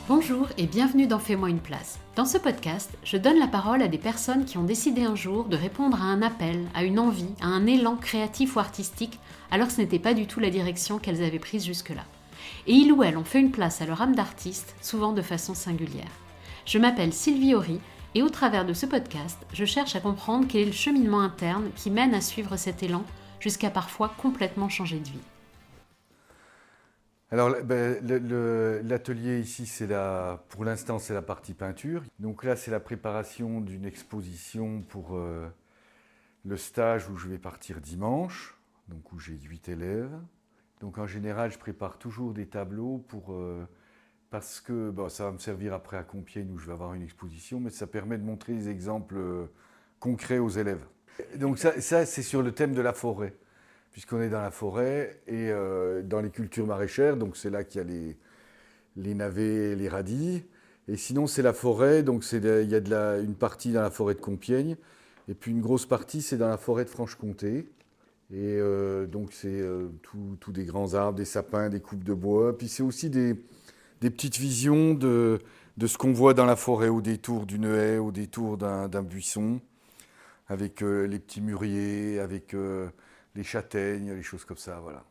Bonjour et bienvenue dans Fais-moi une place. Dans ce podcast, je donne la parole à des personnes qui ont décidé un jour de répondre à un appel, à une envie, à un élan créatif ou artistique, alors que ce n'était pas du tout la direction qu'elles avaient prise jusque-là. Et ils ou elles ont fait une place à leur âme d'artiste, souvent de façon singulière. Je m'appelle Sylvie Horry et au travers de ce podcast, je cherche à comprendre quel est le cheminement interne qui mène à suivre cet élan jusqu'à parfois complètement changer de vie. Alors, l'atelier ici, pour l'instant, c'est la partie peinture. Donc là, c'est la préparation d'une exposition pour le stage où je vais partir dimanche, donc où j'ai 8 élèves. Donc en général, je prépare toujours des tableaux parce que ça va me servir après à Compiègne où je vais avoir une exposition, mais ça permet de montrer des exemples concrets aux élèves. Donc ça c'est sur le thème de la forêt, puisqu'on est dans la forêt et dans les cultures maraîchères, donc c'est là qu'il y a les navets, les radis. Et sinon, c'est la forêt, donc il y a une partie dans la forêt de Compiègne, et puis une grosse partie, c'est dans la forêt de Franche-Comté. Et donc, c'est tout des grands arbres, des sapins, des coupes de bois. Puis c'est aussi des petites visions de ce qu'on voit dans la forêt au détour d'une haie, au détour d'un buisson, avec les petits mûriers, avec les châtaignes, les choses comme ça, voilà.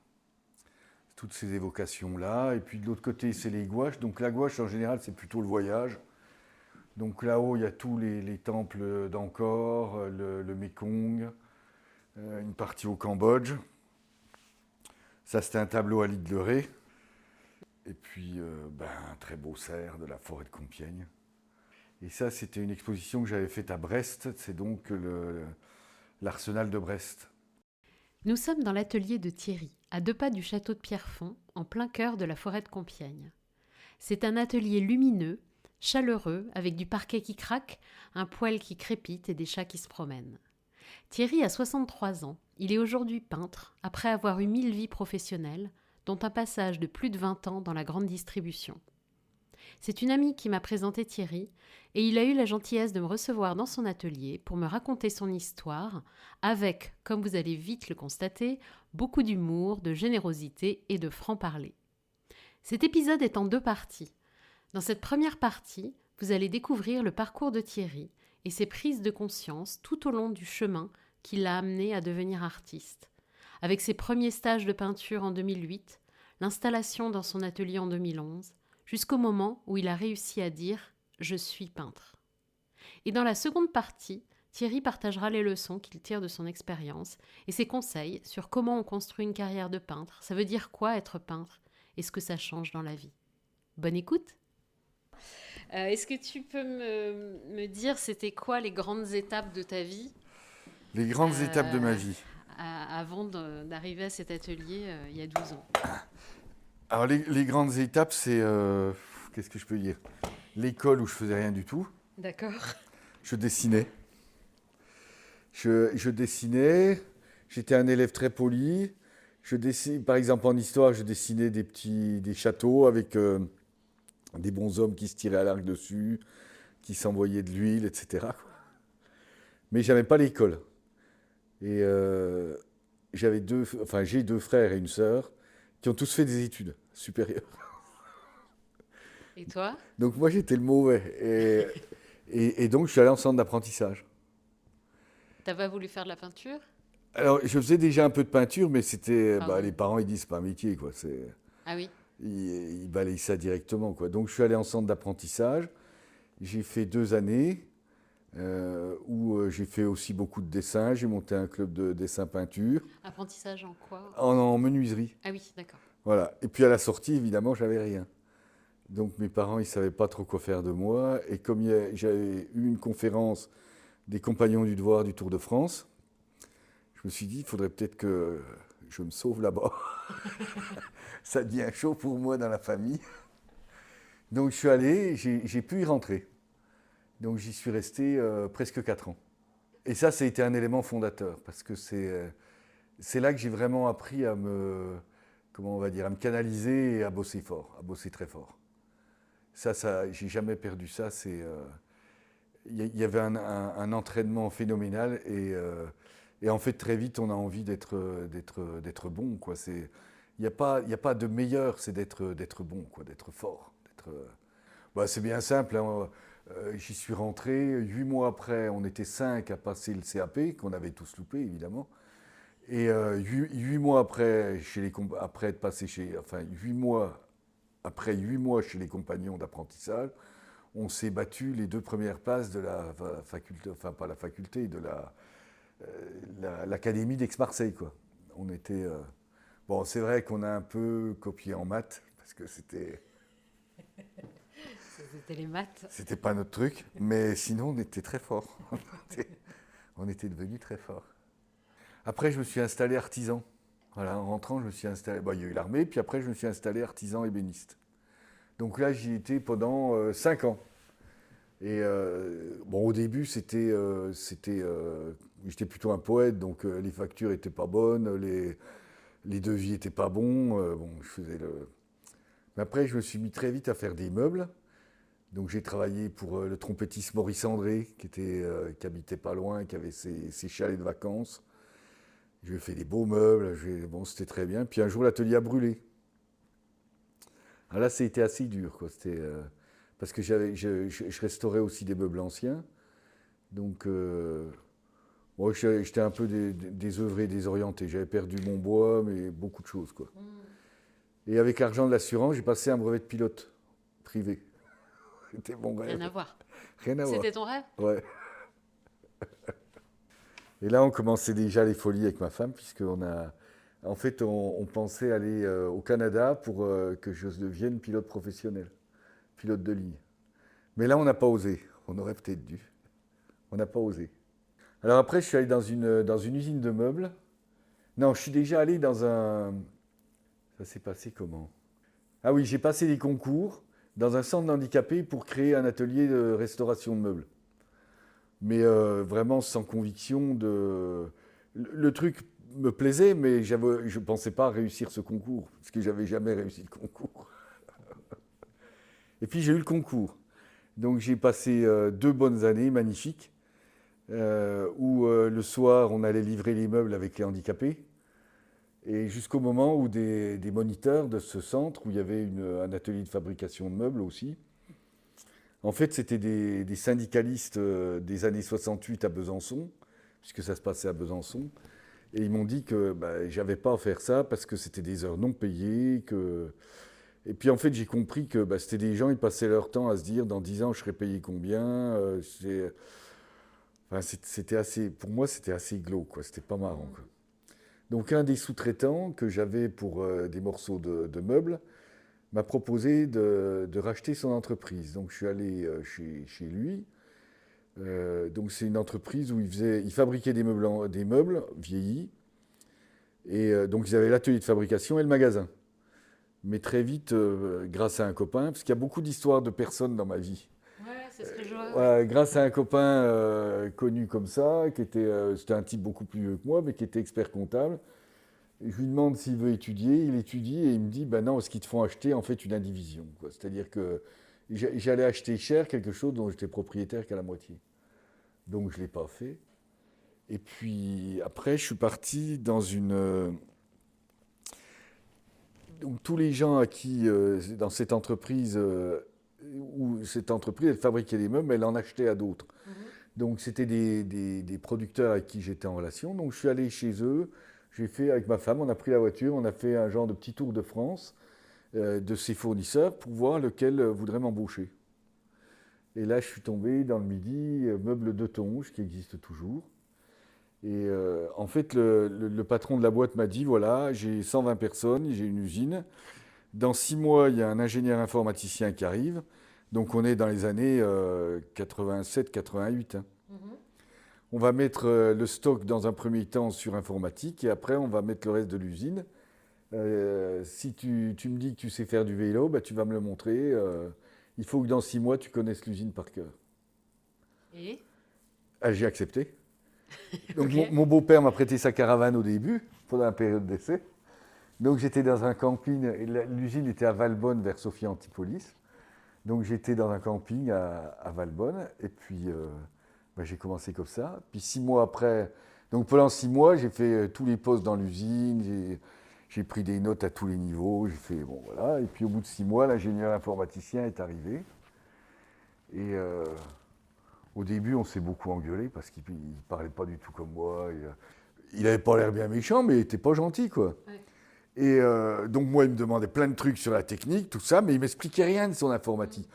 Toutes ces évocations-là. Et puis de l'autre côté, c'est les gouaches. Donc la gouache, en général, c'est plutôt le voyage. Donc là-haut, il y a tous les temples d'Angkor, le Mékong, une partie au Cambodge. Ça, c'était un tableau à l'île de Ré. Et puis, un très beau cerf de la forêt de Compiègne. Et ça, c'était une exposition que j'avais faite à Brest. C'est donc l'arsenal de Brest. Nous sommes dans l'atelier de Thierry, à 2 pas du château de Pierrefonds, en plein cœur de la forêt de Compiègne. C'est un atelier lumineux, chaleureux, avec du parquet qui craque, un poêle qui crépite et des chats qui se promènent. Thierry a 63 ans. Il est aujourd'hui peintre, après avoir eu 1000 vies professionnelles, dont un passage de plus de 20 ans dans la grande distribution. C'est une amie qui m'a présenté Thierry, et il a eu la gentillesse de me recevoir dans son atelier pour me raconter son histoire, avec, comme vous allez vite le constater, beaucoup d'humour, de générosité et de franc-parler. Cet épisode est en 2 parties. Dans cette première partie, vous allez découvrir le parcours de Thierry et ses prises de conscience tout au long du chemin qui l'a amené à devenir artiste. Avec ses premiers stages de peinture en 2008, l'installation dans son atelier en 2011, jusqu'au moment où il a réussi à dire « Je suis peintre ». Et dans la seconde partie, Thierry partagera les leçons qu'il tire de son expérience et ses conseils sur comment on construit une carrière de peintre, ça veut dire quoi être peintre et ce que ça change dans la vie. Bonne écoute! Est-ce que tu peux me dire c'était quoi les grandes étapes de ta vie Les grandes étapes de ma vie. avant d'arriver à cet atelier il y a 12 ans? Alors les grandes étapes, c'est... qu'est-ce que je peux dire? L'école où je faisais rien du tout. D'accord. Je dessinais. Je dessinais. J'étais un élève très poli. Par exemple, en histoire, je dessinais des châteaux avec des bonshommes qui se tiraient à l'arc dessus, qui s'envoyaient de l'huile, etc. Mais j'avais pas l'école. Et j'ai 2 frères et une sœur qui ont tous fait des études supérieures. Et toi? Donc moi, j'étais le mauvais. Et donc, je suis allé en centre d'apprentissage. T'as pas voulu faire de la peinture? Alors, je faisais déjà un peu de peinture, mais c'était, Pardon. les parents, ils disent, c'est pas un métier, quoi. Ah oui. Ils balayent ça directement, quoi. Donc, je suis allé en centre d'apprentissage. J'ai fait 2 années où j'ai fait aussi beaucoup de dessins. J'ai monté un club de dessin-peinture Apprentissage en quoi? en menuiserie. Ah oui, d'accord. Voilà. Et puis, à la sortie, évidemment, j'avais rien. Donc, mes parents, ils savaient pas trop quoi faire de moi. Et comme j'avais eu une conférence des Compagnons du Devoir du Tour de France, je me suis dit, il faudrait peut-être que je me sauve là-bas. Ça devient chaud pour moi dans la famille. Donc je suis allé, j'ai pu y rentrer. Donc j'y suis resté presque 4 ans. Et ça a été un élément fondateur, parce que c'est là que j'ai vraiment appris à comment on va dire, à me canaliser et à bosser fort, à bosser très fort. Ça j'ai jamais perdu ça. Il y avait un entraînement phénoménal et en fait très vite on a envie d'être bon, quoi. Il n'y a pas de meilleur, c'est d'être bon, quoi, d'être fort. Bah, c'est bien simple, hein. J'y suis rentré, 8 mois après, on était 5 à passer le CAP, qu'on avait tous loupé évidemment. Et 8 mois après, après être passé chez, enfin 8 mois après 8 mois chez les compagnons d'apprentissage, on s'est battu les 2 premières places de la faculté, enfin pas la faculté, de l'académie d'Aix-Marseille, quoi. On était, bon, c'est vrai qu'on a un peu copié en maths parce que C'était les maths. c'était pas notre truc, mais sinon on était très forts. On était devenus très forts. Après, je me suis installé artisan. Voilà, en rentrant, je me suis installé. Bon, il y a eu l'armée, puis après, je me suis installé artisan ébéniste. Donc là, j'y étais pendant 5 ans. Et bon, au début, j'étais plutôt un poète, donc les factures étaient pas bonnes, les devis étaient pas bons. Bon, je faisais le. Mais après, je me suis mis très vite à faire des meubles. Donc j'ai travaillé pour le trompettiste Maurice André, qui habitait pas loin, qui avait ses chalets de vacances. Je lui ai fait des beaux meubles, bon, c'était très bien. Puis un jour, l'atelier a brûlé. Alors là, c'était assez dur, quoi. Parce que je restaurais aussi des meubles anciens. Donc, moi, j'étais un peu désœuvré, désorienté. J'avais perdu mon bois, mais beaucoup de choses, quoi. Et avec l'argent de l'assurance, j'ai passé un brevet de pilote privé. C'était mon rêve. Rien à voir. Rien à voir. C'était ton rêve? Ouais. Et là, on commençait déjà les folies avec ma femme, en fait, on pensait aller au Canada pour que je devienne pilote professionnel, pilote de ligne. Mais là, on n'a pas osé. On aurait peut-être dû. On n'a pas osé. Alors après, je suis allé dans une usine de meubles. Non, je suis déjà allé dans un. Ça s'est passé comment? Ah oui, j'ai passé des concours dans un centre d'handicapés pour créer un atelier de restauration de meubles. Mais vraiment sans conviction de. Le truc me plaisait, mais je ne pensais pas réussir ce concours, parce que j'avais jamais réussi le concours. Et puis j'ai eu le concours. Donc j'ai passé 2 bonnes années magnifiques, où le soir on allait livrer les meubles avec les handicapés, et jusqu'au moment où des moniteurs de ce centre, où il y avait un atelier de fabrication de meubles aussi, en fait c'était des syndicalistes des années 68 à Besançon, puisque ça se passait à Besançon, et ils m'ont dit que j'avais pas à faire ça parce que c'était des heures non payées, Et puis en fait, j'ai compris que c'était des gens, ils passaient leur temps à se dire dans 10 ans, je serai payé combien. Enfin, c'était assez, pour moi, c'était assez glauque, quoi. C'était pas marrant, quoi. Donc un des sous-traitants que j'avais pour des morceaux de meubles m'a proposé de racheter son entreprise. Donc je suis allé chez lui. Donc c'est une entreprise où il fabriquait des meubles vieillis. Et donc ils avaient l'atelier de fabrication et le magasin. Mais très vite, grâce à un copain, parce qu'il y a beaucoup d'histoires de personnes dans ma vie. Ouais, c'est ce que je vois. Ouais, grâce à un copain connu comme ça, c'était un type beaucoup plus vieux que moi, mais qui était expert comptable. Et je lui demande s'il veut étudier, il étudie et il me dit, ben non, ce qu'ils te font acheter en fait une indivision, quoi. C'est-à-dire que j'allais acheter cher quelque chose dont j'étais propriétaire qu'à la moitié. Donc je ne l'ai pas fait. Et puis après, je suis parti dans une. Donc tous les gens à qui, dans cette entreprise, où cette entreprise, elle fabriquait des meubles, mais elle en achetait à d'autres. Donc c'était des producteurs avec qui j'étais en relation. Donc je suis allé chez eux, j'ai fait avec ma femme, on a pris la voiture, on a fait un genre de petit tour de France de ces fournisseurs pour voir lequel voudrait m'embaucher. Et là je suis tombé dans le Midi, Meubles de Tonge, qui existe toujours. Et en fait, le patron de la boîte m'a dit, voilà, j'ai 120 personnes, j'ai une usine. Dans 6 mois, il y a un ingénieur informaticien qui arrive. Donc on est dans les années 87-88. Hein. On va mettre le stock dans un premier temps sur informatique et après on va mettre le reste de l'usine. Si tu me dis que tu sais faire du vélo, tu vas me le montrer. Il faut que dans 6 mois, tu connaisses l'usine par cœur. Et J'ai accepté. Donc Ok. mon beau-père m'a prêté sa caravane au début, pendant la période d'essai. Donc j'étais dans un camping, l'usine était à Valbonne vers Sophia Antipolis. Donc j'étais dans un camping à Valbonne et puis j'ai commencé comme ça. Puis 6 mois après, donc pendant 6 mois, j'ai fait tous les postes dans l'usine, j'ai pris des notes à tous les niveaux, j'ai fait bon voilà. Et puis au bout de 6 mois, l'ingénieur informaticien est arrivé. Et au début, on s'est beaucoup engueulé parce qu'il ne parlait pas du tout comme moi. Il n'avait pas l'air bien méchant, mais il n'était pas gentil, quoi. Ouais. Et donc, moi, il me demandait plein de trucs sur la technique, tout ça, mais il ne m'expliquait rien de son informatique.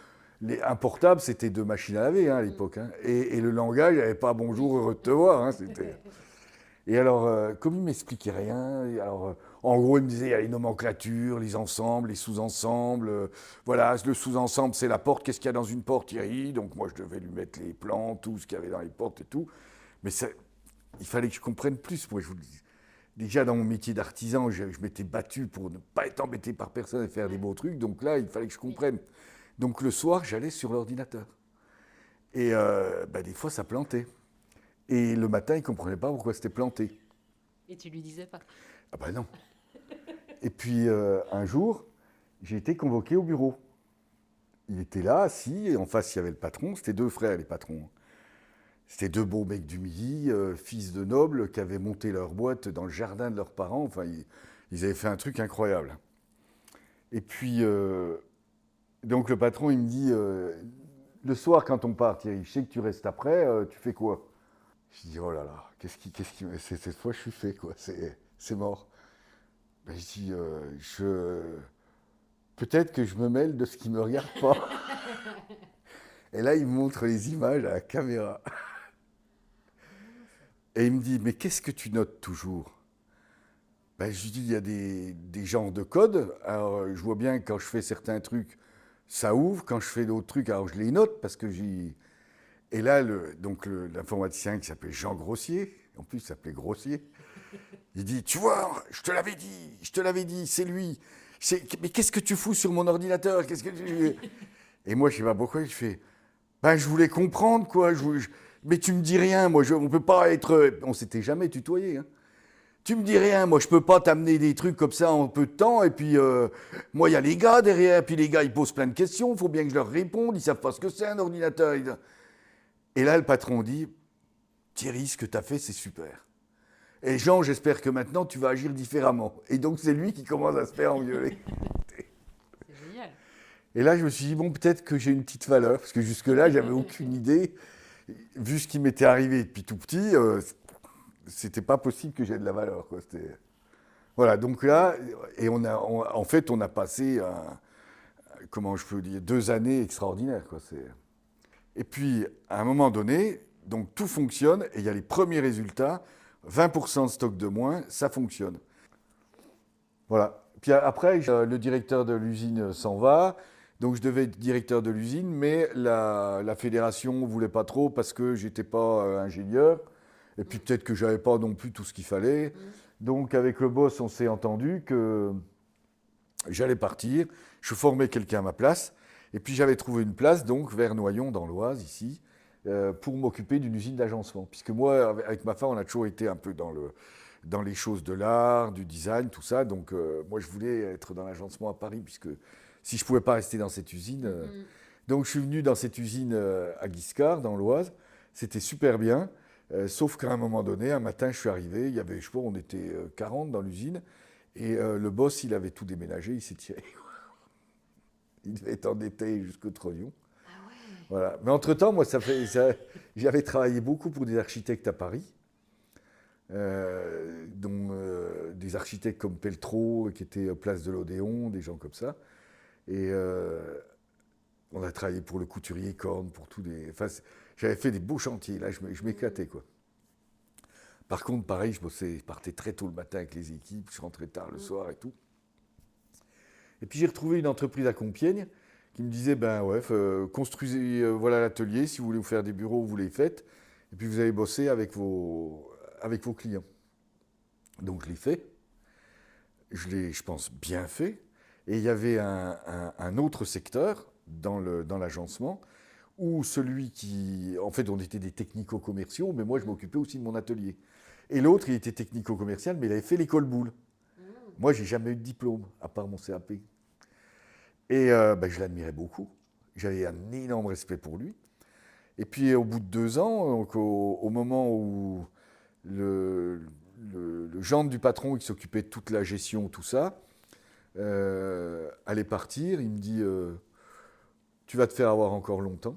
Un portable, c'était 2 machines à laver à l'époque. Hein. Et le langage, il n'y avait pas bonjour, heureux de te voir. Hein, et alors, comme il ne m'expliquait rien, alors, en gros, il me disait il y a les nomenclatures, les ensembles, les sous-ensembles. Voilà, le sous-ensemble, c'est la porte. Qu'est-ce qu'il y a dans une porte, Thierry? Donc, moi, je devais lui mettre les plans, tout ce qu'il y avait dans les portes et tout. Mais il fallait que je comprenne plus. Moi, déjà, dans mon métier d'artisan, je m'étais battu pour ne pas être embêté par personne et faire des beaux trucs. Donc là, il fallait que je comprenne. Donc, le soir, j'allais sur l'ordinateur. Et des fois, ça plantait. Et le matin, il ne comprenait pas pourquoi c'était planté. Et tu lui disais pas? Ah ben non. Et puis un jour, j'ai été convoqué au bureau. Il était là, assis, et en face, il y avait le patron. C'était 2 frères, les patrons. C'était 2 beaux mecs du Midi, fils de nobles, qui avaient monté leur boîte dans le jardin de leurs parents. Enfin, ils avaient fait un truc incroyable. Et puis, donc le patron, il me dit, le soir, quand on part, Thierry, je sais que tu restes après, tu fais quoi? Je dis, oh là là, cette fois, je suis fait, quoi. C'est mort. Ben, je dis, peut-être que je me mêle de ce qui ne me regarde pas. Et là, il me montre les images à la caméra. Et il me dit, mais qu'est-ce que tu notes toujours? Ben, je lui dis, il y a des genres de codes. Alors, je vois bien que quand je fais certains trucs, ça ouvre. Quand je fais d'autres trucs, alors je les note parce que j'y... Et là, l'informaticien qui s'appelait Jean Grossier, en plus il s'appelait Grossier, il dit, tu vois, je te l'avais dit, c'est lui. Mais qu'est-ce que tu fous sur mon ordinateur? Et moi, je ne sais pas pourquoi, je fais, je voulais comprendre, quoi. Mais tu me dis rien, moi, on ne peut pas être... On ne s'était jamais tutoyé, hein. Tu me dis rien, moi, je ne peux pas t'amener des trucs comme ça en peu de temps. Et puis, moi, il y a les gars derrière, puis les gars, ils posent plein de questions, il faut bien que je leur réponde, ils ne savent pas ce que c'est un ordinateur. Et là, le patron dit, Thierry, ce que tu as fait, c'est super. Et Jean, j'espère que maintenant, tu vas agir différemment. Et donc, c'est lui qui commence à se faire engueuler. C'est génial. Et là, je me suis dit, bon, peut-être que j'ai une petite valeur, parce que jusque-là, j'avais aucune idée. Vu ce qui m'était arrivé depuis tout petit, c'était pas possible que j'aie de la valeur, quoi. Voilà, donc là, et en fait, on a passé, comment je peux dire, 2 années extraordinaires, quoi. Et puis, à un moment donné, donc tout fonctionne, et il y a les premiers résultats, 20% de stock de moins, ça fonctionne. Voilà. Puis après, le directeur de l'usine s'en va, donc je devais être directeur de l'usine, mais la fédération ne voulait pas trop parce que j'étais pas ingénieur, et puis peut-être que j'avais pas non plus tout ce qu'il fallait. Donc avec le boss, on s'est entendu que j'allais partir, je formais quelqu'un à ma place, et puis j'avais trouvé une place donc vers Noyon dans l'Oise ici, pour m'occuper d'une usine d'agencement. Puisque moi, avec ma femme, on a toujours été un peu dans les choses de l'art, du design, tout ça. Donc moi, je voulais être dans l'agencement à Paris, puisque si je ne pouvais pas rester dans cette usine... Donc je suis venu dans cette usine à Guiscard, dans l'Oise. C'était super bien, sauf qu'à un moment donné, un matin, je suis arrivé, il y avait, je sais pas, on était 40 dans l'usine, et le boss, il avait tout déménagé, il s'est tiré. Il devait être endetté jusqu'au trognon. Ah ouais. Voilà. Mais entre-temps, moi, j'avais travaillé beaucoup pour des architectes à Paris, dont des architectes comme Peltro, qui était place de l'Odéon, des gens comme ça. Et on a travaillé pour le couturier Korn, pour tous les... Enfin, j'avais fait des beaux chantiers, là, je m'éclatais, quoi. Par contre, pareil, je partais très tôt le matin avec les équipes, je rentrais tard le soir et tout. Et puis j'ai retrouvé une entreprise à Compiègne qui me disait, construisez, voilà l'atelier, si vous voulez vous faire des bureaux, vous les faites, et puis vous allez bosser avec vos clients. Donc je l'ai fait, je l'ai, je pense, bien fait, et il y avait un autre secteur dans l'agencement, où celui qui, en fait, on était des technico-commerciaux, mais moi je m'occupais aussi de mon atelier. Et l'autre, il était technico-commercial, mais il avait fait l'école Boulle. Moi, j'ai jamais eu de diplôme, à part mon CAP. Et je l'admirais beaucoup. J'avais un énorme respect pour lui. Et puis, au bout de 2 ans, donc, au moment où le gendre du patron qui s'occupait de toute la gestion, tout ça, allait partir, il me dit tu vas te faire avoir encore longtemps.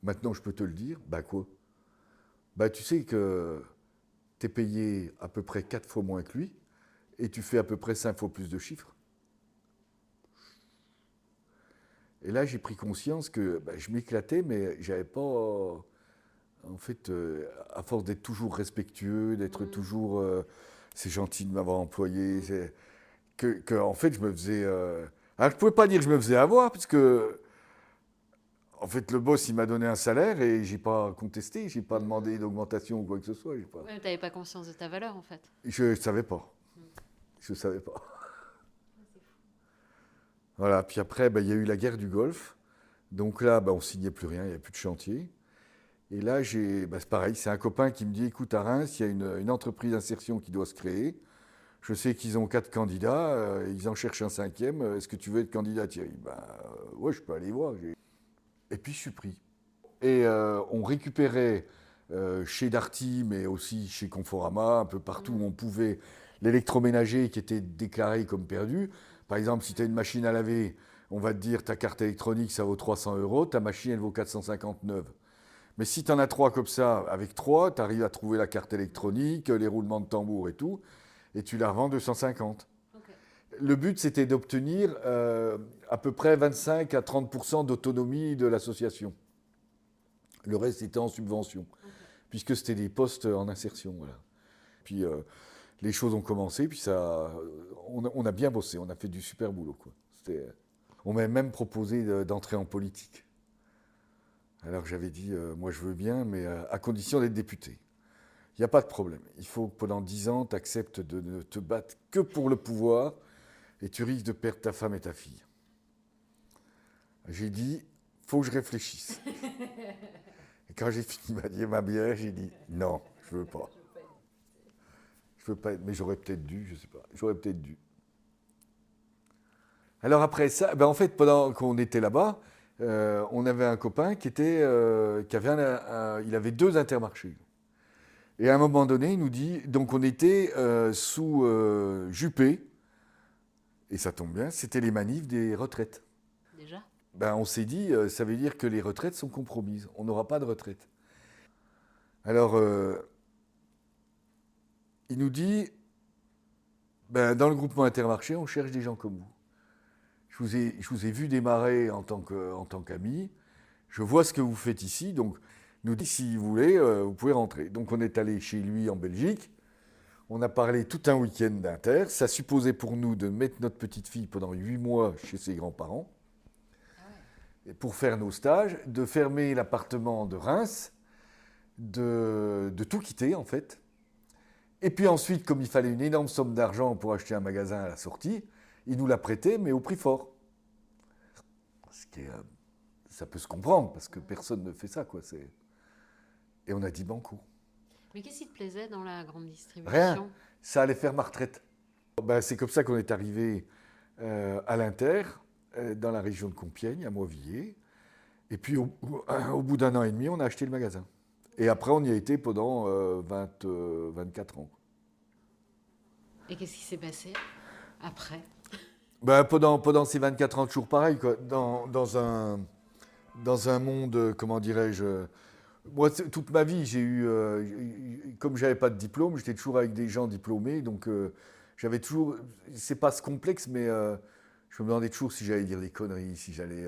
Maintenant, je peux te le dire. Bah quoi? Bah tu sais que tu es payé à peu près 4 fois moins que lui et tu fais à peu près 5 fois plus de chiffres. Et là, j'ai pris conscience que bah, je m'éclatais, mais j'avais pas. En fait, à force d'être toujours respectueux, d'être toujours. C'est gentil de m'avoir employé. En fait, je me faisais. Alors, je pouvais pas dire que je me faisais avoir, parce que. En fait, le boss, il m'a donné un salaire et j'ai pas contesté, j'ai pas demandé d'augmentation ou quoi que ce soit. J'ai pas... Ouais, tu n'avais pas conscience de ta valeur, en fait. Je savais pas. Je savais pas. Voilà. Puis après, bah, il y a eu la guerre du Golfe. Donc là, bah, on signait plus rien, il n'y a plus de chantier. Et là, bah, c'est pareil, c'est un copain qui me dit, écoute, à Reims, il y a une entreprise d'insertion qui doit se créer. Je sais qu'ils ont 4 candidats, ils en cherchent un 5e. Est-ce que tu veux être candidat, Thierry? Bah, ouais, je peux aller voir. Et puis je suis pris. Et on récupérait chez Darty, mais aussi chez Conforama, un peu partout où on pouvait, l'électroménager qui était déclaré comme perdu. Par exemple, si tu as une machine à laver, on va te dire ta carte électronique, ça vaut 300 €, ta machine, elle vaut 459. Mais si tu en as 3 comme ça, avec 3, tu arrives à trouver la carte électronique, les roulements de tambour et tout, et tu la revends 250. Okay. Le but, c'était d'obtenir à peu près 25 à 30% d'autonomie de l'association. Le reste était en subvention, okay, puisque c'était des postes en insertion. Voilà. Puis les choses ont commencé, puis on a bien bossé, on a fait du super boulot, quoi. On m'a même proposé d'entrer en politique. Alors j'avais dit, moi je veux bien, mais à condition d'être député. Il n'y a pas de problème. Il faut que pendant 10 ans, tu acceptes de ne te battre que pour le pouvoir et tu risques de perdre ta femme et ta fille. J'ai dit, faut que je réfléchisse. Et quand j'ai fini ma bière, j'ai dit, non, je veux pas. Je veux pas être, mais j'aurais peut-être dû, je sais pas. J'aurais peut-être dû. Alors après ça, ben en fait, pendant qu'on était là-bas, on avait un copain qui avait il avait 2 intermarchés. Et à un moment donné, il nous dit, donc on était sous Juppé, et ça tombe bien, c'était les manifs des retraites. Déjà? Ben on s'est dit, ça veut dire que les retraites sont compromises, on n'aura pas de retraite. Alors, il nous dit, ben, dans le groupement Intermarché, on cherche des gens comme vous. Je vous ai vu démarrer en tant qu'ami, je vois ce que vous faites ici, donc nous dit, si vous voulez, vous pouvez rentrer. Donc on est allé chez lui en Belgique, on a parlé tout un week-end d'Inter, ça supposait pour nous de mettre notre petite fille pendant 8 mois chez ses grands-parents, pour faire nos stages, de fermer l'appartement de Reims, de tout quitter en fait. Et puis ensuite, comme il fallait une énorme somme d'argent pour acheter un magasin à la sortie, il nous l'a prêté, mais au prix fort. Ça peut se comprendre, parce que personne ne fait ça, quoi. Et on a dit banco. Mais qu'est-ce qui te plaisait dans la grande distribution? Rien, ça allait faire ma retraite. Ben, c'est comme ça qu'on est arrivé à l'Inter, dans la région de Compiègne, à Moivillers. Et puis au bout d'1 an et demi, on a acheté le magasin. Et après, on y a été pendant 24 ans. Et qu'est-ce qui s'est passé après? Ben, pendant ces 24 ans, toujours pareil, quoi. Dans un monde, comment dirais-je... Moi, toute ma vie, j'ai eu... comme je n'avais pas de diplôme, j'étais toujours avec des gens diplômés, donc j'avais toujours... C'est pas ce complexe, mais je me demandais toujours si j'allais dire des conneries, si j'allais...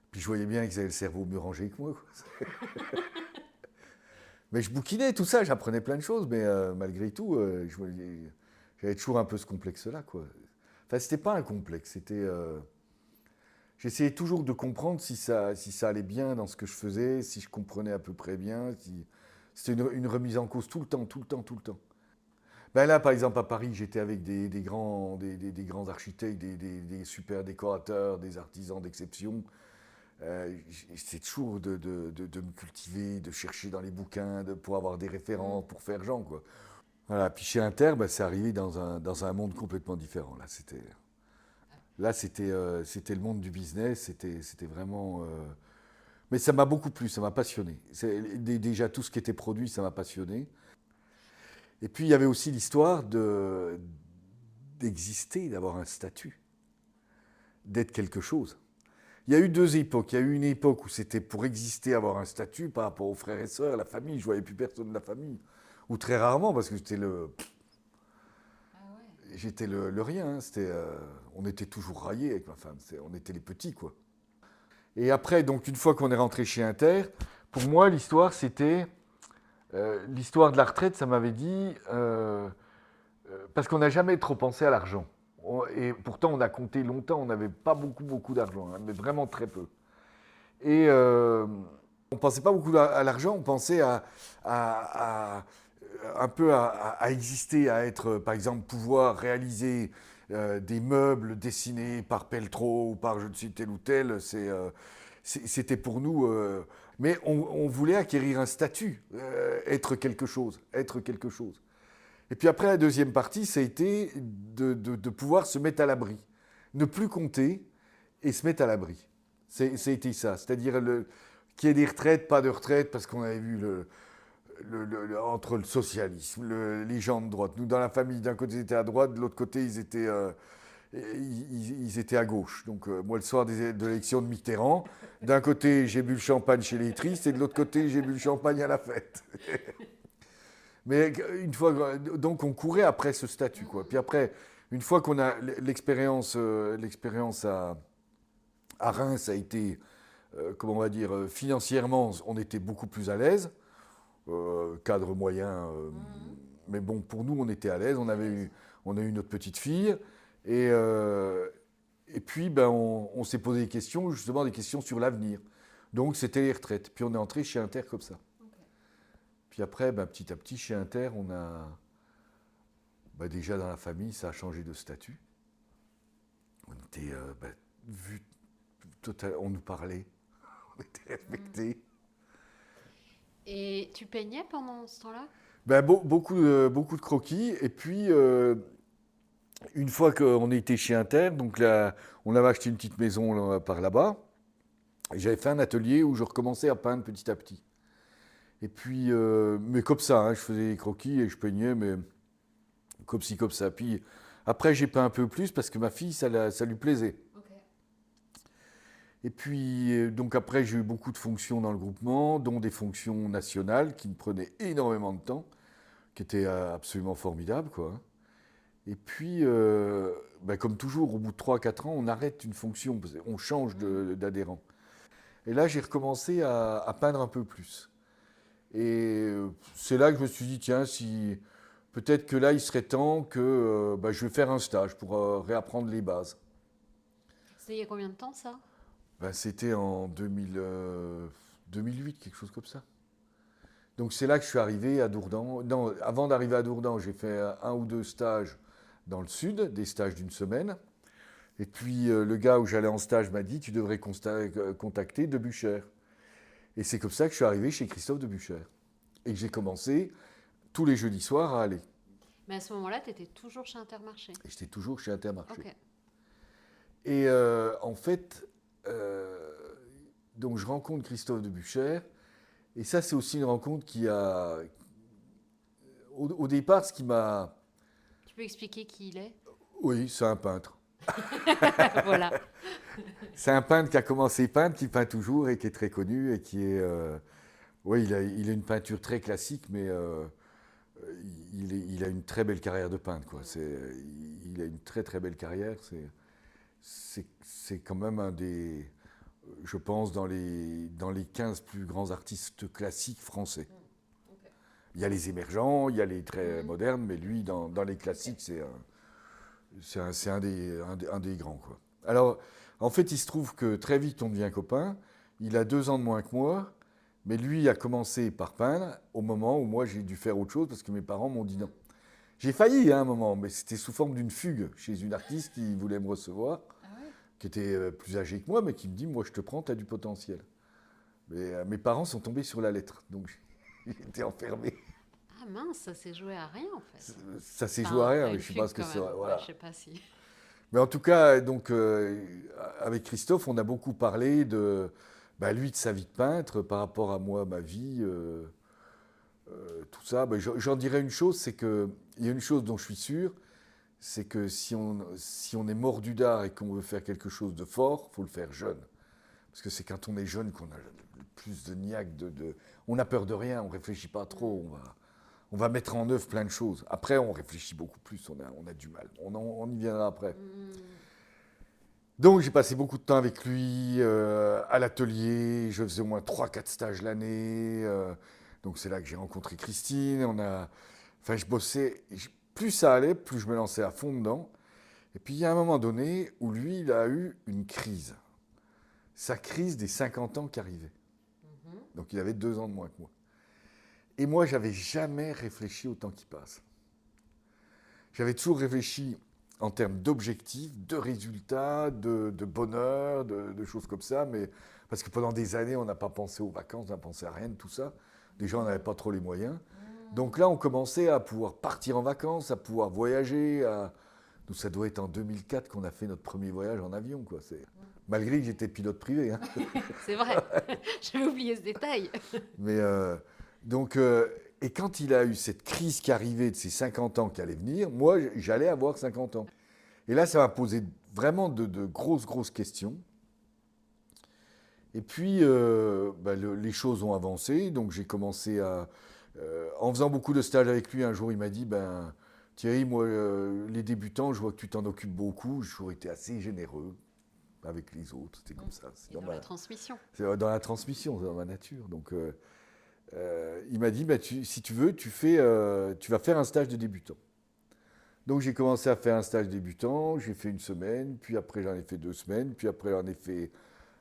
Puis je voyais bien qu'ils avaient le cerveau mieux rangé que moi, quoi. Mais je bouquinais tout ça, j'apprenais plein de choses, mais malgré tout, j'avais toujours un peu ce complexe-là, quoi. Enfin, c'était pas un complexe, c'était... J'essayais toujours de comprendre si ça allait bien dans ce que je faisais, si je comprenais à peu près bien. C'était une remise en cause tout le temps. Ben là, par exemple, à Paris, j'étais avec des grands architectes, des super décorateurs, des artisans d'exception. C'était toujours de me cultiver, de chercher dans les bouquins, pour avoir des références, pour faire genre, quoi. Voilà. Puis chez Inter, ben, c'est arrivé dans un monde complètement différent. Là, c'était le monde du business, c'était vraiment... Mais ça m'a beaucoup plu, ça m'a passionné. Déjà, tout ce qui était produit, ça m'a passionné. Et puis, il y avait aussi l'histoire d'exister, d'avoir un statut, d'être quelque chose. Il y a eu deux époques. Il y a eu une époque où c'était pour exister, avoir un statut par rapport aux frères et sœurs, la famille. Je voyais plus personne de la famille. Ou très rarement, parce que j'étais le rien. Hein. On était toujours raillés avec ma femme. On était les petits, quoi. Et après, donc, une fois qu'on est rentré chez Inter, pour moi, l'histoire, c'était... l'histoire de la retraite, ça m'avait dit... parce qu'on n'a jamais trop pensé à l'argent. Et pourtant, on a compté longtemps, on n'avait pas beaucoup d'argent, hein, mais vraiment très peu. Et on ne pensait pas beaucoup à l'argent, on pensait un peu à exister, à être, par exemple, pouvoir réaliser des meubles dessinés par Pelletreau ou par je ne sais tel ou tel. C'était pour nous. Mais on voulait acquérir un statut, être quelque chose, être quelque chose. Et puis après, la deuxième partie, ça a été de pouvoir se mettre à l'abri. Ne plus compter et se mettre à l'abri. Ça a été ça. C'est-à-dire qu'il y ait des retraites, pas de retraite, parce qu'on avait vu entre le socialisme, les gens de droite. Nous, dans la famille, d'un côté, ils étaient à droite, de l'autre côté, ils étaient à gauche. Donc, moi, le soir de l'élection de Mitterrand, d'un côté, j'ai bu le champagne chez les tristes, et de l'autre côté, j'ai bu le champagne à la fête. Mais une fois, donc on courait après ce statut, quoi. Puis après, une fois qu'on a l'expérience à Reims a été, comment on va dire, financièrement, on était beaucoup plus à l'aise, cadre moyen. Mais bon, pour nous, on était à l'aise. On a eu notre petite fille, et puis ben, on s'est posé des questions, justement des questions sur l'avenir. Donc c'était les retraites. Puis on est entré chez Inter comme ça. Puis après, ben, petit à petit, chez Inter, on a... Ben, déjà dans la famille, ça a changé de statut. On était ben, vu total, on nous parlait, on était respectés. Et tu peignais pendant ce temps-là? Ben, beaucoup de croquis. Et puis, une fois qu'on était chez Inter, donc là, on avait acheté une petite maison là, par là-bas. Et j'avais fait un atelier où je recommençais à peindre petit à petit. Et puis, mais comme ça, hein, je faisais des croquis et je peignais, mais comme ci, comme ça. Puis après, j'ai peint un peu plus parce que ma fille, ça lui plaisait. Okay. Et puis, donc après, j'ai eu beaucoup de fonctions dans le groupement, dont des fonctions nationales qui me prenaient énormément de temps, qui étaient absolument formidables, quoi. Et puis, ben, comme toujours, au bout de 3-4 ans, on arrête une fonction, on change d'adhérent. Et là, j'ai recommencé à peindre un peu plus. Et c'est là que je me suis dit, tiens, peut-être que là, il serait temps que bah, je vais faire un stage pour réapprendre les bases. C'était il y a combien de temps, ça? Ben, c'était en 2008, quelque chose comme ça. Donc c'est là que je suis arrivé à Dourdan. Non, avant d'arriver à Dourdan, j'ai fait 1 ou 2 stages dans le sud, des stages d'1 semaine. Et puis le gars où j'allais en stage m'a dit, tu devrais contacter Debuchère. Et c'est comme ça que je suis arrivé chez Christophe Debuchère. Et que j'ai commencé tous les jeudis soirs à aller. Mais à ce moment-là, tu étais toujours chez Intermarché? Et j'étais toujours chez Intermarché. Okay. Et en fait, donc je rencontre Christophe Debuchère. Et ça, c'est aussi une rencontre qui a... Au départ, ce qui m'a... Tu peux expliquer qui il est? Oui, c'est un peintre. Voilà. C'est un peintre qui a commencé à peindre, qui peint toujours et qui est très connu et qui est... oui, il a une peinture très classique, mais il a une très belle carrière de peintre, quoi. Il a une très très belle carrière. C'est quand même un des... Je pense dans les 15 plus grands artistes classiques français. Okay. Il y a les émergents, il y a les très modernes, mais lui, dans les classiques, c'est un des grands, quoi. Alors, en fait, il se trouve que très vite, on devient copains. Il a 2 ans de moins que moi, mais lui a commencé par peindre au moment où moi, j'ai dû faire autre chose parce que mes parents m'ont dit non. J'ai failli à un moment, mais c'était sous forme d'une fugue chez une artiste qui voulait me recevoir, qui était plus âgée que moi, mais qui me dit, moi, je te prends, tu as du potentiel. Mais mes parents sont tombés sur la lettre, donc j'ai été enfermé. Ah mince, ça s'est joué à rien, en fait. Ça s'est joué à rien, mais je ne sais pas ce que c'est. Voilà. Je sais pas si... Mais en tout cas, donc, avec Christophe, on a beaucoup parlé de lui, de sa vie de peintre, par rapport à moi, ma vie, tout ça. J'en dirais une chose, c'est qu'il y a une chose dont je suis sûr, c'est que si on est mordu d'art et qu'on veut faire quelque chose de fort, il faut le faire jeune. Parce que c'est quand on est jeune qu'on a le plus de niaque, on n'a peur de rien, on ne réfléchit pas trop, on va mettre en œuvre plein de choses. Après, on réfléchit beaucoup plus, on a du mal. On y viendra après. Donc j'ai passé beaucoup de temps avec lui à l'atelier, je faisais au moins 3-4 stages l'année. Donc c'est là que j'ai rencontré Christine. Enfin, je bossais, plus ça allait, plus je me lançais à fond dedans. Et puis il y a un moment donné où lui, il a eu une crise. Sa crise des 50 ans qui arrivait. Donc il avait 2 ans de moins que moi. Et moi, j'avais jamais réfléchi au temps qui passe. J'avais toujours réfléchi en termes d'objectifs, de résultats, de bonheur, de choses comme ça. Mais parce que pendant des années, on n'a pas pensé aux vacances, on n'a pensé à rien de tout ça. Déjà, on n'avait pas trop les moyens. Donc là, on commençait à pouvoir partir en vacances, à pouvoir voyager. Donc ça doit être en 2004 qu'on a fait notre premier voyage en avion, quoi. Malgré que j'étais pilote privé. Hein. C'est vrai, j'avais oublié ce détail. Mais donc, et quand il a eu cette crise qui arrivait de ses 50 ans qui allait venir, moi, j'allais avoir 50 ans. Et là, ça m'a posé vraiment de grosses questions. Et puis, les choses ont avancé. Donc, j'ai commencé en faisant beaucoup de stages avec lui, un jour, il m'a dit, Thierry, moi, les débutants, je vois que tu t'en occupes beaucoup. J'ai toujours été assez généreux avec les autres. C'était comme ça. C'est dans la transmission. C'est dans la transmission, c'est dans ma nature. Donc, il m'a dit, si tu veux, tu vas faire un stage de débutant. Donc j'ai commencé à faire un stage débutant, j'ai fait 1 semaine, puis après j'en ai fait 2 semaines, puis après j'en ai fait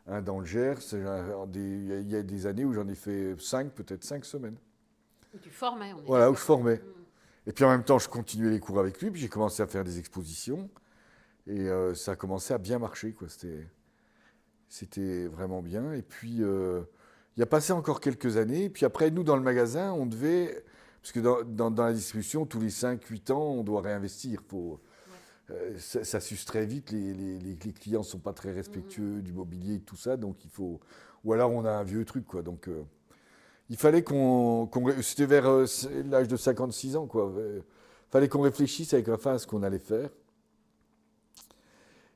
un dans le Gers. Il y a des années où j'en ai fait 5, peut-être 5 semaines. Où tu formais, on est Voilà, où je formais. Et puis en même temps, je continuais les cours avec lui, puis j'ai commencé à faire des expositions. Et ça a commencé à bien marcher, quoi. C'était vraiment bien. Et puis, il a passé encore quelques années. Puis après, nous, dans le magasin, on devait... Parce que dans la distribution, tous les 5-8 ans, on doit réinvestir. Ça s'use très vite. Les clients ne sont pas très respectueux du mobilier et tout ça. Donc, il faut... Ou alors, on a un vieux truc, quoi. Donc, il fallait c'était vers l'âge de 56 ans, quoi. Il fallait qu'on réfléchisse avec la fin à ce qu'on allait faire.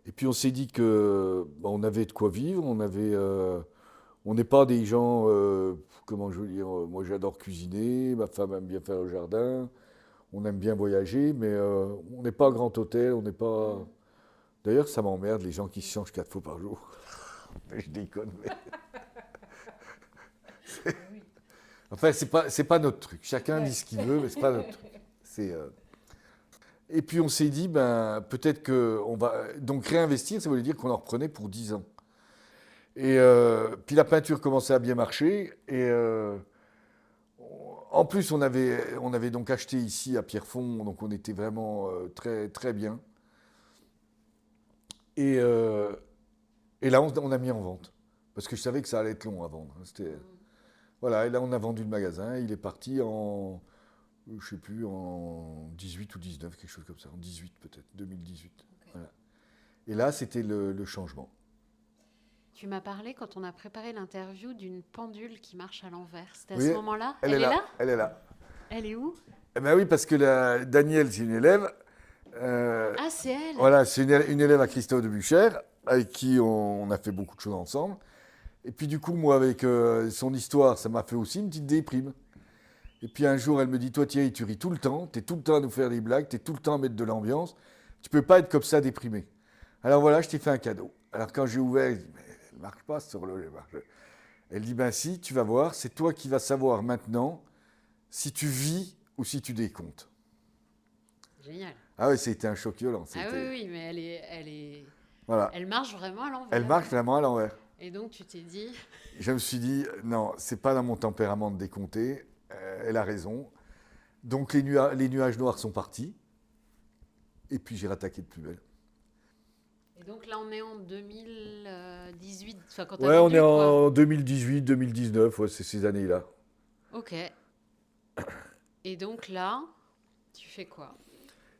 Et puis on s'est dit que on avait de quoi vivre, on n'est pas des gens, comment je veux dire, moi j'adore cuisiner, ma femme aime bien faire le jardin, on aime bien voyager, mais on n'est pas grand hôtel, on n'est pas... D'ailleurs ça m'emmerde les gens qui se changent 4 fois par jour. Je déconne, mais... Enfin c'est pas notre truc, chacun dit ce qu'il veut, mais c'est pas notre truc. Et puis on s'est dit, peut-être qu'on va... Donc réinvestir, ça voulait dire qu'on en reprenait pour 10 ans. Et puis la peinture commençait à bien marcher. Et en plus, on avait donc acheté ici à Pierrefonds, donc on était vraiment très, très bien. Et là, on a mis en vente. Parce que je savais que ça allait être long à vendre. Voilà, et là, on a vendu le magasin. Il est parti en... je ne sais plus, en 18 ou 19, quelque chose comme ça, en 18 peut-être, 2018. Okay. Voilà. Et là, c'était le changement. Tu m'as parlé, quand on a préparé l'interview, d'une pendule qui marche à l'envers. C'était à oui, ce moment-là? Elle est là. Elle est là. Elle est où? Eh bien oui, parce que Danielle, c'est une élève. Ah, c'est elle? Voilà, c'est une élève à Christophe de Buchères, avec qui on a fait beaucoup de choses ensemble. Et puis du coup, moi, avec son histoire, ça m'a fait aussi une petite déprime. Et puis un jour, elle me dit, toi Thierry, tu ris tout le temps, tu es tout le temps à nous faire des blagues, tu es tout le temps à mettre de l'ambiance, tu peux pas être comme ça déprimé. Alors voilà, je t'ai fait un cadeau. Alors quand j'ai ouvert, je dis, mais elle ne marche pas ce horloge. Elle dit, si, tu vas voir, c'est toi qui vas savoir maintenant si tu vis ou si tu décomptes. Génial. Ah oui, c'était un choc violent. Ah oui, mais elle est... Voilà. Elle marche vraiment à l'envers. Elle marche vraiment à l'envers. Et donc tu t'es dit... Je me suis dit, non, c'est pas dans mon tempérament de décompter. Elle a raison. Donc les nuages noirs sont partis. Et puis j'ai rattaqué de plus belle. Et donc là, on est en 2018. Enfin, quand ouais, on est en 2018, 2019. Ouais, c'est ces années-là. Ok. Et donc là, tu fais quoi?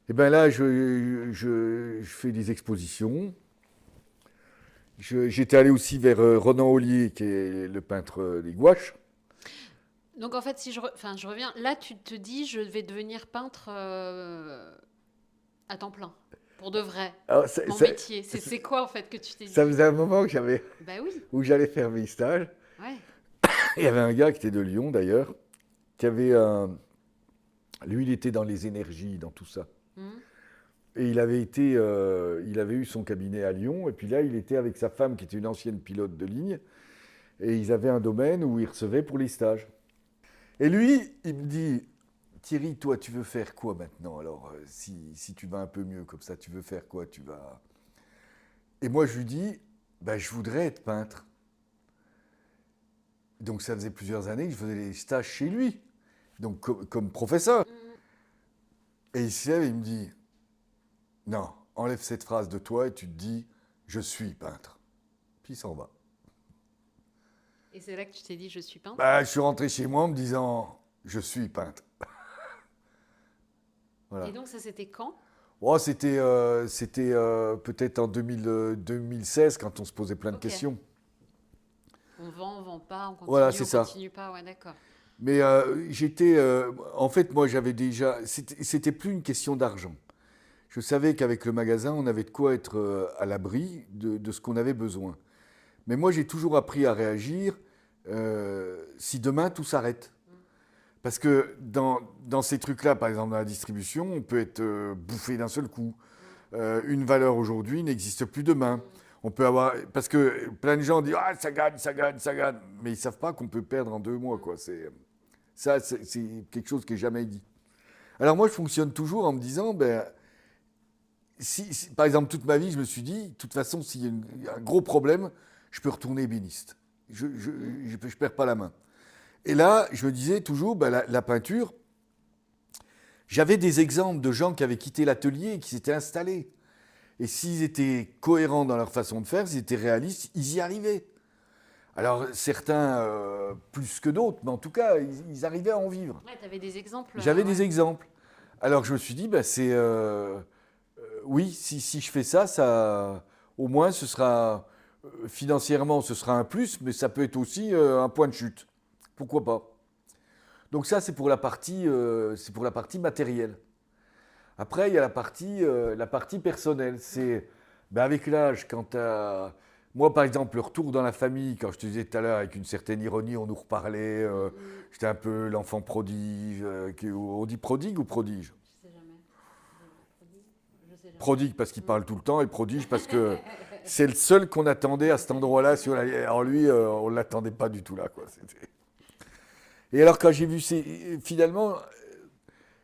Eh bien là, je fais des expositions. J'étais allé aussi vers Ronan Ollier, qui est le peintre des gouaches. Donc en fait, si je reviens, là tu te dis, je vais devenir peintre à temps plein. Pour de vrai. Alors, Mon métier. C'est quoi, en fait, que tu t'es dit? ça faisait un moment Bah oui. où j'allais faire mes stages. Ouais. Il y avait un gars qui était de Lyon, d'ailleurs, qui avait un... Lui, il était dans les énergies, dans tout ça. Mhm. Et il avait eu son cabinet à Lyon, et puis là, il était avec sa femme, qui était une ancienne pilote de ligne, et ils avaient un domaine où ils recevaient pour les stages. Et lui, il me dit, Thierry, toi, tu veux faire quoi maintenant? Alors, si tu vas un peu mieux comme ça, tu veux faire quoi? Et moi, je lui dis, ben, je voudrais être peintre. Donc, ça faisait plusieurs années que je faisais des stages chez lui, donc comme professeur. Et il se lève et il me dit, non, enlève cette phrase de toi et tu te dis, je suis peintre. Puis il s'en va. Et c'est là que tu t'es dit, je suis peintre? Bah, je suis rentré chez moi en me disant, je suis peintre. Voilà. Et donc, ça, c'était quand? Oh, c'était peut-être en 2016 quand on se posait plein de questions. On vend pas, on continue, Voilà, c'est on ça. continue pas, ouais, d'accord. Mais en fait, moi, j'avais déjà, c'était plus une question d'argent. Je savais qu'avec le magasin, on avait de quoi être à l'abri de ce qu'on avait besoin. Mais moi, j'ai toujours appris à réagir si demain tout s'arrête. Parce que dans ces trucs-là, par exemple dans la distribution, on peut être bouffé d'un seul coup. Une valeur aujourd'hui n'existe plus demain. On peut avoir, parce que plein de gens disent ah ça gagne, ça gagne, ça gagne, mais ils savent pas qu'on peut perdre en 2 mois quoi. C'est quelque chose qui est jamais dit. Alors moi je fonctionne toujours en me disant ben si, par exemple toute ma vie je me suis dit de toute façon s'il y a un gros problème je peux retourner ébéniste. Je perds pas la main. Et là je me disais toujours ben, la peinture. J'avais des exemples de gens qui avaient quitté l'atelier et qui s'étaient installés. Et s'ils étaient cohérents dans leur façon de faire, s'ils étaient réalistes, ils y arrivaient. Alors certains plus que d'autres, mais en tout cas, ils arrivaient à en vivre. Ouais, tu avais des exemples. J'avais Ouais. des exemples. Alors je me suis dit, bah, oui, si je fais ça, au moins ce sera financièrement, ce sera un plus, mais ça peut être aussi un point de chute. Pourquoi pas? Donc ça, c'est pour la partie matérielle. Après, il y a la partie personnelle. C'est ben avec l'âge, moi, par exemple, le retour dans la famille, quand je te disais tout à l'heure, avec une certaine ironie, on nous reparlait. J'étais un peu l'enfant prodige. On dit prodigue ou prodige? Je sais jamais. Je sais jamais. Prodigue parce qu'il parle tout le temps et prodige parce que c'est le seul qu'on attendait à cet endroit-là. Alors lui, on ne l'attendait pas du tout là. Quoi. Et alors, quand j'ai vu finalement,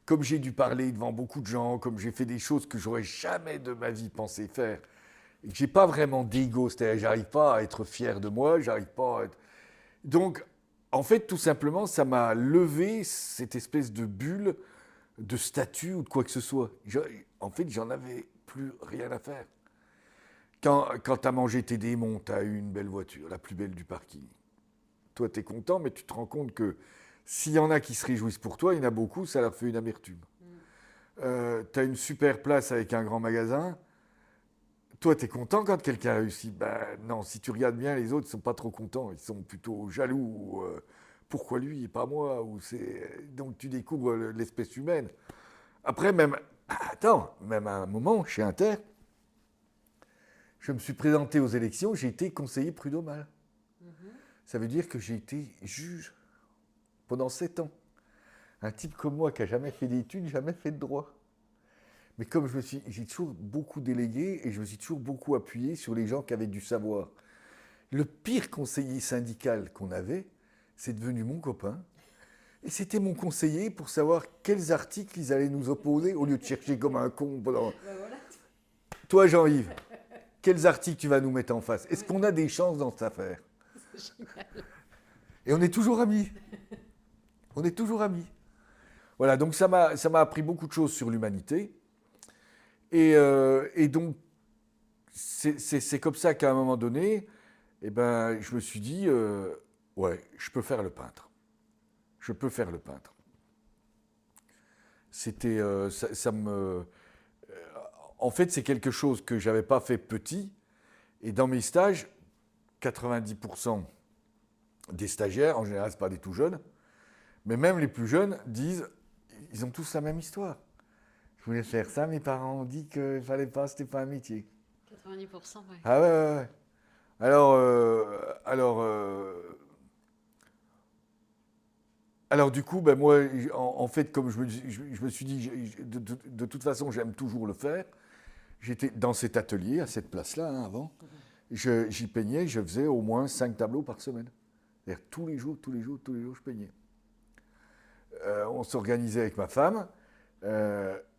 comme j'ai dû parler devant beaucoup de gens, comme j'ai fait des choses que j'aurais jamais de ma vie pensé faire, et que j'ai pas vraiment d'ego, c'est-à-dire j'arrive pas à être fier de moi, j'arrive pas à être... Donc, en fait, tout simplement, ça m'a levé cette espèce de bulle de statut ou de quoi que ce soit. En fait, j'en avais plus rien à faire. Quand tu as mangé tes démons, tu as eu une belle voiture, la plus belle du parking. Toi, tu es content, mais tu te rends compte que s'il y en a qui se réjouissent pour toi, il y en a beaucoup, ça leur fait une amertume. Tu as une super place avec un grand magasin. Toi, tu es content quand quelqu'un réussit. Ben non, si tu regardes bien, les autres ne sont pas trop contents. Ils sont plutôt jaloux. Pourquoi lui et pas moi Donc tu découvres l'espèce humaine. Après, même à un moment, chez Inter, je me suis présenté aux élections, j'ai été conseiller prud'homal. Ça veut dire que j'ai été juge pendant 7 ans. Un type comme moi qui n'a jamais fait d'études, jamais fait de droit. Mais comme j'ai toujours beaucoup délégué et je me suis toujours beaucoup appuyé sur les gens qui avaient du savoir. Le pire conseiller syndical qu'on avait, c'est devenu mon copain. Et c'était mon conseiller pour savoir quels articles ils allaient nous opposer au lieu de chercher comme un con. Voilà. Toi, Jean-Yves, quels articles tu vas nous mettre en face? Est-ce qu'on a des chances dans cette affaire? Et on est toujours amis. On est toujours amis. Voilà, donc ça m'a appris beaucoup de choses sur l'humanité. Et donc, c'est comme ça qu'à un moment donné, eh ben, je me suis dit, ouais, je peux faire le peintre. Je peux faire le peintre. C'était, en fait, c'est quelque chose que je n'avais pas fait petit. Et dans mes stages, 90% des stagiaires, en général, ce pas des tout jeunes, mais même les plus jeunes disent, ils ont tous la même histoire. Je voulais faire ça, mes parents ont dit qu'il ne fallait pas, c'était pas un métier. 90%, ouais. Ah ouais, ouais, ouais. Alors, alors, alors du coup, ben moi, en fait, comme je me suis dit, de toute façon, j'aime toujours le faire. J'étais dans cet atelier, à cette place-là, hein, avant. J'y peignais, je faisais au moins 5 tableaux par semaine. C'est-à-dire tous les jours, tous les jours, tous les jours, je peignais. On s'organisait avec ma femme.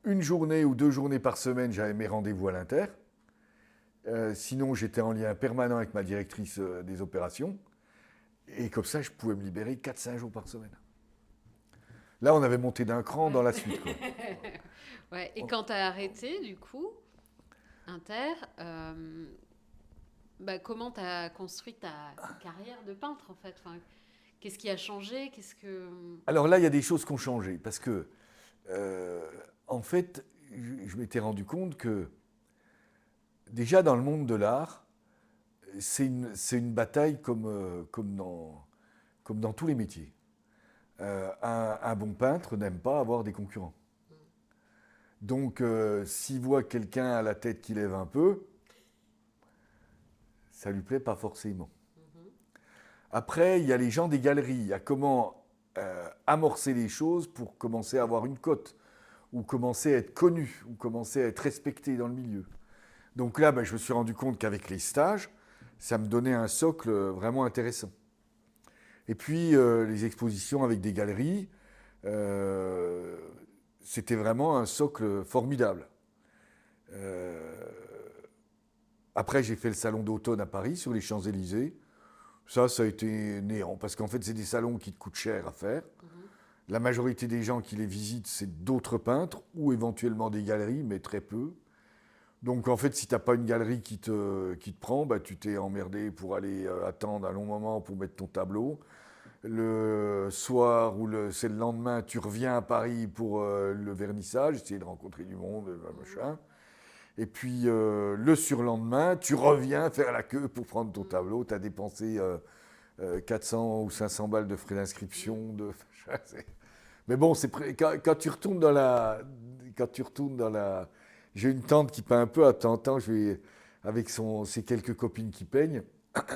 Une journée ou 2 journées par semaine, j'avais mes rendez-vous à l'Inter. Sinon, j'étais en lien permanent avec ma directrice des opérations. Et comme ça, je pouvais me libérer 4-5 jours par semaine. Là, on avait monté d'un cran dans la suite, quoi. Ouais. Et quand tu as arrêté, du coup, Inter, comment tu as construit ta carrière de peintre, en fait? Enfin, qu'est-ce qui a changé? Alors là, il y a des choses qui ont changé. Parce que, en fait, je m'étais rendu compte que, déjà dans le monde de l'art, c'est une bataille comme dans tous les métiers. Un bon peintre n'aime pas avoir des concurrents. Donc, s'il voit quelqu'un à la tête qui lève un peu, ça ne lui plaît pas forcément. Après, il y a les gens des galeries. Il y a comment amorcer les choses pour commencer à avoir une cote, ou commencer à être connu, ou commencer à être respecté dans le milieu. Donc là, je me suis rendu compte qu'avec les stages, ça me donnait un socle vraiment intéressant. Et puis, les expositions avec des galeries, c'était vraiment un socle formidable. Après, j'ai fait le salon d'automne à Paris, sur les Champs-Élysées. Ça a été néant, parce qu'en fait, c'est des salons qui te coûtent cher à faire. La majorité des gens qui les visitent, c'est d'autres peintres, ou éventuellement des galeries, mais très peu. Donc en fait, si tu n'as pas une galerie qui te prend, tu t'es emmerdé pour aller attendre un long moment pour mettre ton tableau. Le soir ou c'est le lendemain, tu reviens à Paris pour le vernissage, essayer de rencontrer du monde, machin. Et puis le surlendemain, tu reviens faire la queue pour prendre ton tableau. Tu as dépensé 400 ou 500 balles de frais d'inscription. Mais bon, quand tu retournes dans la... J'ai une tante qui peint un peu, à temps en temps, avec ses quelques copines qui peignent,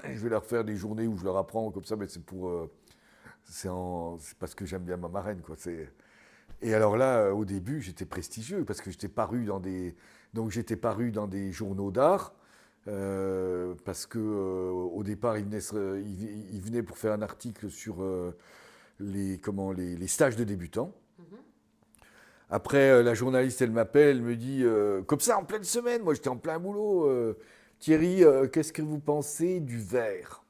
je vais leur faire des journées où je leur apprends comme ça, mais c'est parce que j'aime bien ma marraine, quoi. Et alors là, au début, j'étais prestigieux parce que j'étais paru dans des journaux d'art. Parce que au départ, ils venaient pour faire un article sur les stages de débutants. Après, la journaliste, elle m'appelle, elle me dit, comme ça, en pleine semaine, moi j'étais en plein boulot, Thierry, qu'est-ce que vous pensez du verre?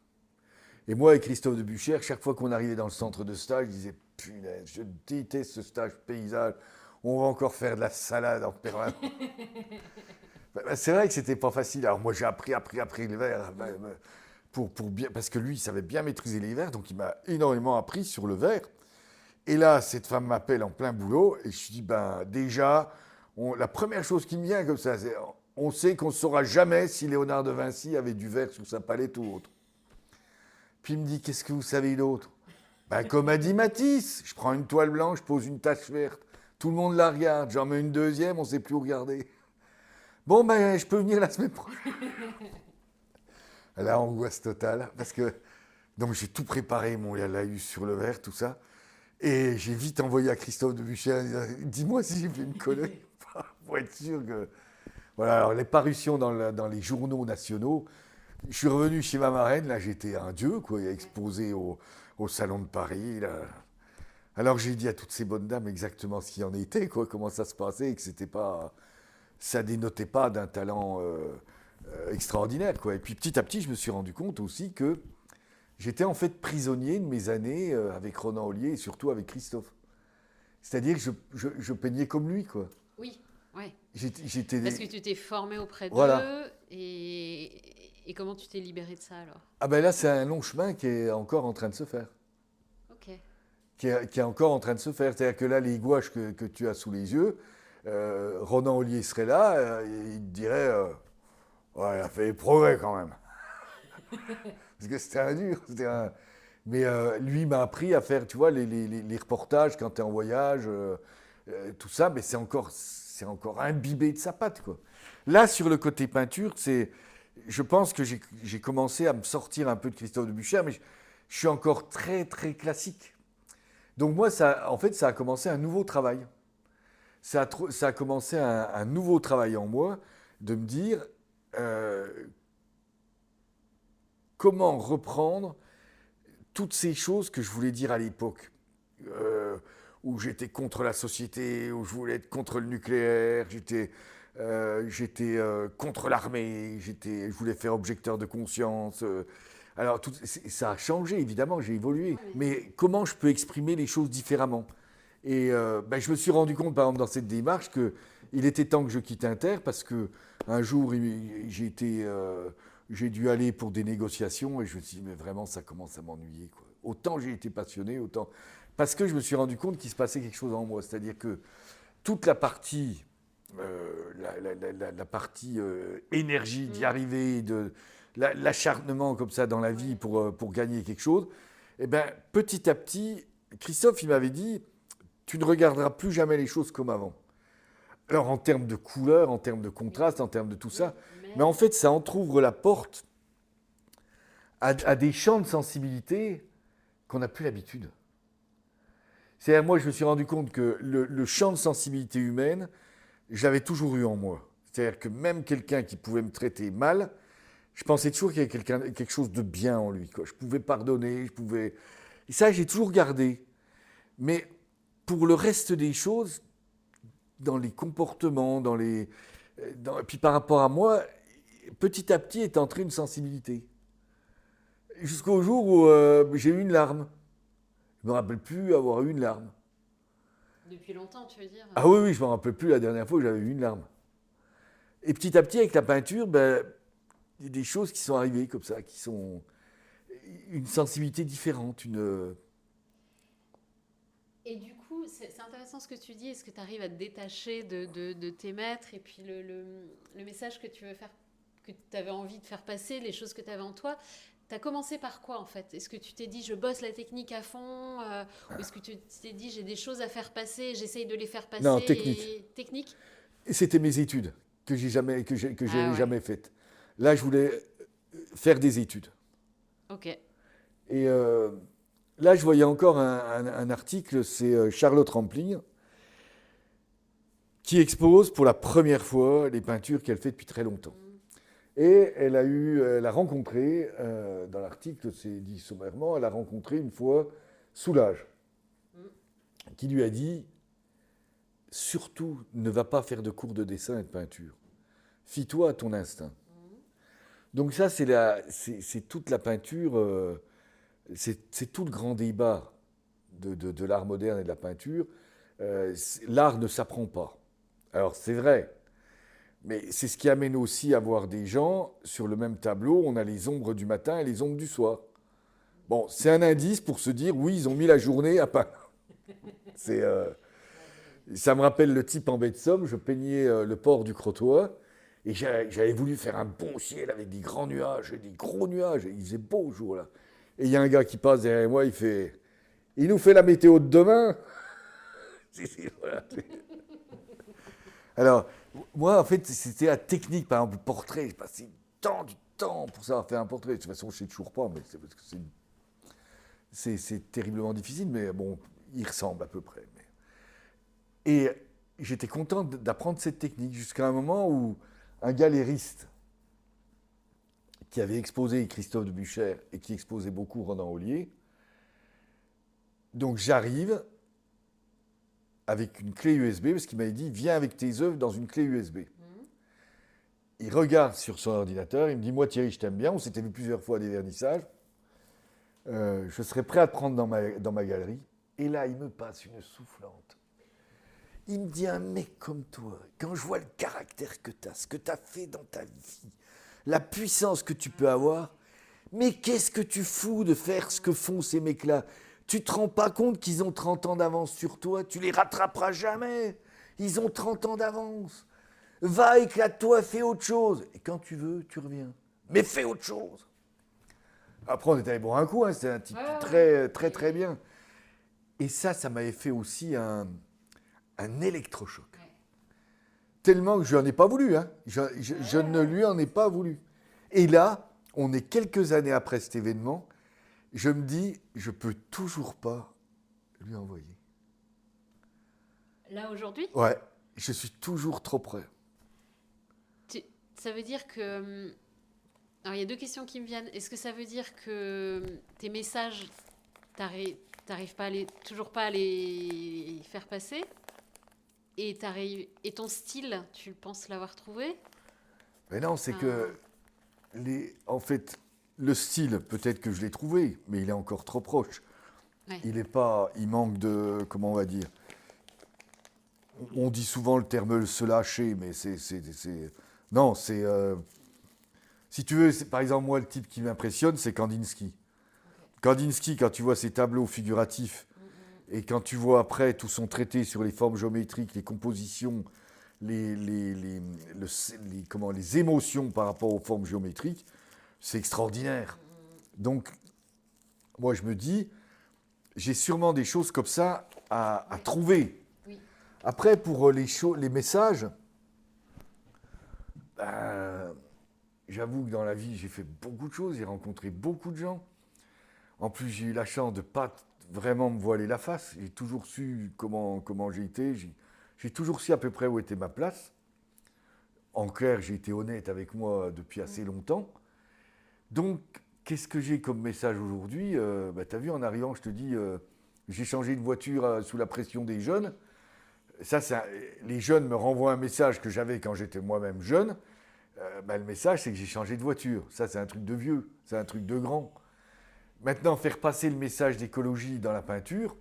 Et moi, avec Christophe de Buchère, chaque fois qu'on arrivait dans le centre de stage, je disais, punaise, je déteste ce stage paysage, on va encore faire de la salade en permanence. C'est vrai que c'était pas facile. Alors moi, j'ai appris le verre, parce que lui, il savait bien maîtriser les verres, donc il m'a énormément appris sur le verre. Et là, cette femme m'appelle en plein boulot, et je dis, déjà, la première chose qui me vient comme ça, c'est on sait qu'on ne saura jamais si Léonard de Vinci avait du verre sur sa palette ou autre. Puis il me dit, qu'est-ce que vous savez d'autre? Comme a dit Matisse, je prends une toile blanche, je pose une tache verte, tout le monde la regarde, j'en mets une deuxième, on ne sait plus où regarder. Bon, je peux venir la semaine prochaine. Là, angoisse totale, parce que donc j'ai tout préparé, mon laïus sur le verre, tout ça. Et j'ai vite envoyé à Christophe de Buchère, dis-moi si j'ai fait une connerie, pour être sûr que... Voilà, alors les parutions dans les journaux nationaux, je suis revenu chez ma marraine, là j'étais un dieu, quoi, exposé au Salon de Paris. Là. Alors j'ai dit à toutes ces bonnes dames exactement ce qu'il en était, quoi, comment ça se passait, et que c'était pas... Ça dénotait pas d'un talent extraordinaire, quoi. Et puis petit à petit, je me suis rendu compte aussi que j'étais en fait prisonnier de mes années avec Ronan Ollier et surtout avec Christophe. C'est-à-dire que je peignais comme lui, quoi. Oui, ouais. Parce que tu t'es formé auprès voilà. d'eux et comment tu t'es libéré de ça alors? Ah là, c'est un long chemin qui est encore en train de se faire. Ok. Qui est encore en train de se faire. C'est-à-dire que là, les gouaches que tu as sous les yeux, Ronan Ollier serait là, il te dirait ouais, il a fait des progrès quand même. Parce que c'était un dur. Mais lui m'a appris à faire, tu vois, les reportages quand tu es en voyage, tout ça, mais c'est encore c'est encore imbibé de sa patte, quoi. Là, sur le côté peinture, je pense que j'ai commencé à me sortir un peu de Christophe de Buchères, mais je suis encore très, très classique. Donc moi, en fait, ça a commencé un nouveau travail. Ça a commencé un nouveau travail en moi, de me dire comment reprendre toutes ces choses que je voulais dire à l'époque, où j'étais contre la société, où je voulais être contre le nucléaire, j'étais contre l'armée, je voulais faire objecteur de conscience. Alors ça a changé, évidemment, j'ai évolué. Mais comment je peux exprimer les choses différemment ? Et je me suis rendu compte, par exemple, dans cette démarche, qu'il était temps que je quitte Inter, parce qu'un jour, j'ai dû aller pour des négociations, et je me suis dit, mais vraiment, ça commence à m'ennuyer, quoi. Autant j'ai été passionné, autant... Parce que je me suis rendu compte qu'il se passait quelque chose en moi. C'est-à-dire que toute la partie, la partie énergie d'y arriver, l'acharnement comme ça dans la vie pour gagner quelque chose, eh ben, petit à petit, Christophe, il m'avait dit, tu ne regarderas plus jamais les choses comme avant. Alors en termes de couleur, en termes de contraste, en termes de tout ça, mais en fait, ça entrouvre la porte à des champs de sensibilité qu'on n'a plus l'habitude. C'est-à-dire, moi, je me suis rendu compte que le champ de sensibilité humaine, je l'avais toujours eu en moi. C'est-à-dire que même quelqu'un qui pouvait me traiter mal, je pensais toujours qu'il y avait quelque chose de bien en lui, quoi. Je pouvais pardonner, Et ça, j'ai toujours gardé. Mais pour le reste des choses, dans les comportements, et puis par rapport à moi, petit à petit est entrée une sensibilité. Jusqu'au jour où j'ai eu une larme. Je ne me rappelle plus avoir eu une larme. Depuis longtemps, tu veux dire? Ah oui, je ne me rappelle plus la dernière fois où j'avais eu une larme. Et petit à petit, avec la peinture, il y a des choses qui sont arrivées comme ça, qui sont une sensibilité différente, Et du coup, c'est intéressant ce que tu dis. Est-ce que tu arrives à te détacher de tes maîtres et puis le message que tu veux faire, que tu avais envie de faire passer, les choses que tu avais en toi? Tu as commencé par quoi en fait? Est-ce que tu t'es dit je bosse la technique à fond ou est-ce que tu t'es dit j'ai des choses à faire passer, j'essaye de les faire passer? Non, technique. Technique? Et c'était mes études que j'ai jamais faites. Là, je voulais faire des études. Ok. Et là, je voyais encore un article, c'est Charlotte Rampling, qui expose pour la première fois les peintures qu'elle fait depuis très longtemps. Et elle a rencontré, dans l'article, c'est dit sommairement, elle a rencontré une fois Soulage, qui lui a dit « Surtout, ne va pas faire de cours de dessin et de peinture. Fie-toi à ton instinct. » Donc ça, c'est toute la peinture, c'est tout le grand débat de l'art moderne et de la peinture. L'art ne s'apprend pas. Alors c'est vrai. Mais c'est ce qui amène aussi à voir des gens, sur le même tableau, on a les ombres du matin et les ombres du soir. Bon, c'est un indice pour se dire, oui, ils ont mis la journée à peindre. Ça me rappelle le type en baie de Somme, je peignais le port du Crotoy, et j'avais voulu faire un bon ciel avec des grands nuages, des gros nuages, et il faisait beau ce jour-là. Et il y a un gars qui passe derrière moi, il nous fait la météo de demain. Voilà. Alors, moi, en fait, c'était la technique, par exemple, le portrait. J'ai passé du temps pour savoir faire un portrait. De toute façon, je ne sais toujours pas, mais c'est parce que c'est terriblement difficile, mais bon, il ressemble à peu près. Et j'étais content d'apprendre cette technique jusqu'à un moment où un galériste qui avait exposé Christophe de Buchères et qui exposait beaucoup Ronan Ollier, donc j'arrive avec une clé USB, parce qu'il m'avait dit « Viens avec tes œuvres dans une clé USB ». Il regarde sur son ordinateur, il me dit « Moi Thierry, je t'aime bien, on s'était vu plusieurs fois à des vernissages, je serais prêt à te prendre dans ma galerie ». Et là, il me passe une soufflante. Il me dit « Un mec comme toi, quand je vois le caractère que tu as, ce que tu as fait dans ta vie, la puissance que tu peux avoir, mais qu'est-ce que tu fous de faire ce que font ces mecs-là ? Tu te rends pas compte qu'ils ont 30 ans d'avance sur toi ? Tu les rattraperas jamais. Ils ont 30 ans d'avance. Va, éclate-toi, fais autre chose. Et quand tu veux, tu reviens. Mais fais autre chose. Après, on est allé boire un coup. C'était un type très bien. Et ça m'avait fait aussi un électrochoc. tellement que je n'en ai pas voulu. Hein. Je ne lui en ai pas voulu. Et là, on est quelques années après cet événement, je me dis, je peux toujours pas lui envoyer. Là, aujourd'hui? Ouais, je suis toujours trop près. Ça veut dire que... Alors, il y a deux questions qui me viennent. Est-ce que ça veut dire que tes messages, t'arrives pas toujours pas à les faire passer? Et ton style, tu penses l'avoir trouvé? Mais non, c'est que, en fait, le style, peut-être que je l'ai trouvé, mais il est encore trop proche. Ouais. Il manque de, comment on va dire, on dit souvent le terme se lâcher, mais non, c'est, si tu veux, par exemple, moi, le type qui m'impressionne, c'est Kandinsky. Kandinsky, quand tu vois ses tableaux figuratifs, et quand tu vois après tout son traité sur les formes géométriques, les compositions, les émotions par rapport aux formes géométriques, c'est extraordinaire. Donc, moi, je me dis, j'ai sûrement des choses comme ça à trouver. Oui. Après, pour les messages, j'avoue que dans la vie, j'ai fait beaucoup de choses, j'ai rencontré beaucoup de gens. En plus, j'ai eu la chance de ne pas vraiment me voiler la face. J'ai toujours su comment j'ai été. J'ai toujours su à peu près où était ma place. En clair, j'ai été honnête avec moi depuis assez longtemps. Donc, qu'est-ce que j'ai comme message aujourd'hui? Tu as vu, en arrivant, je te dis, j'ai changé de voiture sous la pression des jeunes. Ça, les jeunes me renvoient un message que j'avais quand j'étais moi-même jeune. Le message, c'est que j'ai changé de voiture. Ça, c'est un truc de vieux, c'est un truc de grand. Maintenant, faire passer le message d'écologie dans la peinture,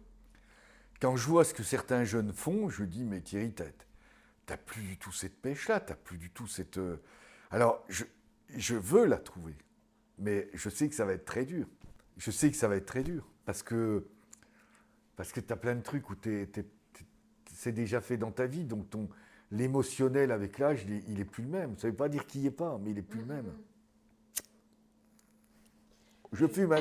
quand je vois ce que certains jeunes font, je dis, mais Thierry, t'as plus du tout cette pêche-là, t'as plus du tout cette... Alors, je veux la trouver, mais je sais que ça va être très dur. Je sais que ça va être très dur, parce que t'as plein de trucs où c'est déjà fait dans ta vie, donc l'émotionnel avec l'âge, il est plus le même. Ça ne veut pas dire qu'il n'y est pas, mais il est plus le même. Je fume.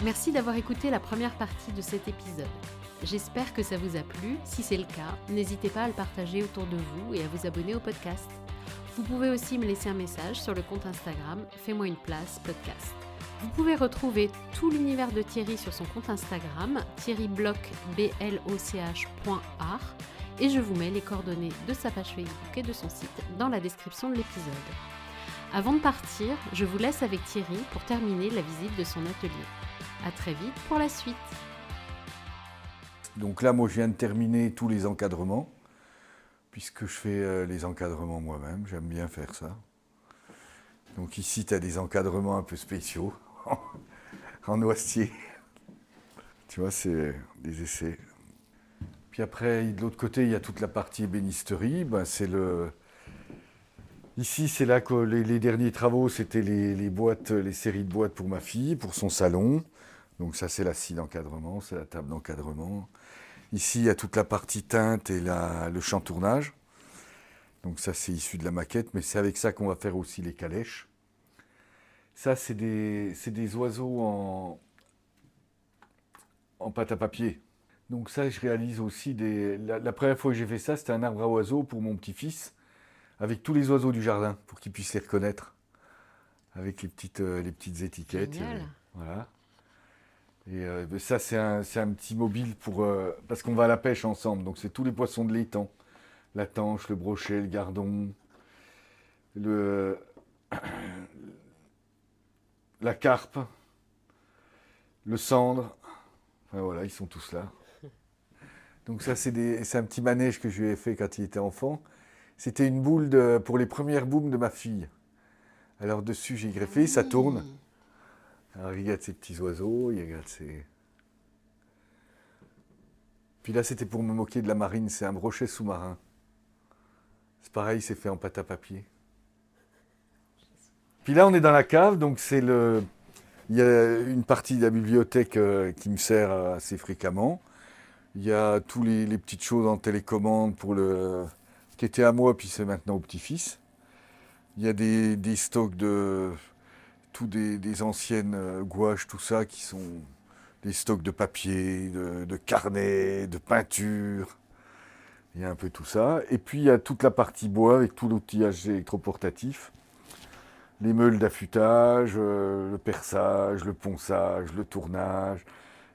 Merci d'avoir écouté la première partie de cet épisode. J'espère que ça vous a plu. Si c'est le cas, n'hésitez pas à le partager autour de vous et à vous abonner au podcast. Vous pouvez aussi me laisser un message sur le compte Instagram Fais-moi une place podcast. Vous pouvez retrouver tout l'univers de Thierry sur son compte Instagram thierrybloch.art et je vous mets les coordonnées de sa page Facebook et de son site dans la description de l'épisode. Avant de partir, je vous laisse avec Thierry pour terminer la visite de son atelier. À très vite pour la suite. Donc là, moi, je viens de terminer tous les encadrements, puisque je fais les encadrements moi-même. J'aime bien faire ça. Donc ici, tu as des encadrements un peu spéciaux, en noisetier. Tu vois, c'est des essais. Puis après, de l'autre côté, il y a toute la partie ébénisterie. Ici, c'est là que les derniers travaux, c'était les boîtes, les séries de boîtes pour ma fille, pour son salon. Donc ça, c'est la scie d'encadrement, c'est la table d'encadrement. Ici, il y a toute la partie teinte et le chantournage. Donc ça, c'est issu de la maquette, mais c'est avec ça qu'on va faire aussi les calèches. Ça, c'est des oiseaux en pâte à papier. Donc ça, je réalise aussi la première fois que j'ai fait ça, c'était un arbre à oiseaux pour mon petit-fils, avec tous les oiseaux du jardin, pour qu'il puisse les reconnaître, avec les petites étiquettes. Génial. Voilà. Et ça, c'est un petit mobile parce qu'on va à la pêche ensemble. Donc c'est tous les poissons de l'étang. La tanche, le brochet, le gardon, la carpe, le cendre. Enfin voilà, ils sont tous là. Donc ça, c'est un petit manège que je lui ai fait quand il était enfant. C'était une boule pour les premières boumes de ma fille. Alors dessus, j'ai greffé, ça tourne. Alors il regarde ces petits oiseaux, il regarde ces... Puis là, c'était pour me moquer de la marine, c'est un brochet sous-marin. C'est pareil, c'est fait en pâte à papier. Puis là, on est dans la cave, donc il y a une partie de la bibliothèque qui me sert assez fréquemment. Il y a tous les petites choses en télécommande qui étaient à moi, puis c'est maintenant au petit-fils. Il y a des stocks des anciennes gouaches, tout ça, qui sont les stocks de papier, de carnets, de peinture. Il y a un peu tout ça. Et puis, il y a toute la partie bois avec tout l'outillage électroportatif. Les meules d'affûtage, le perçage, le ponçage, le tournage,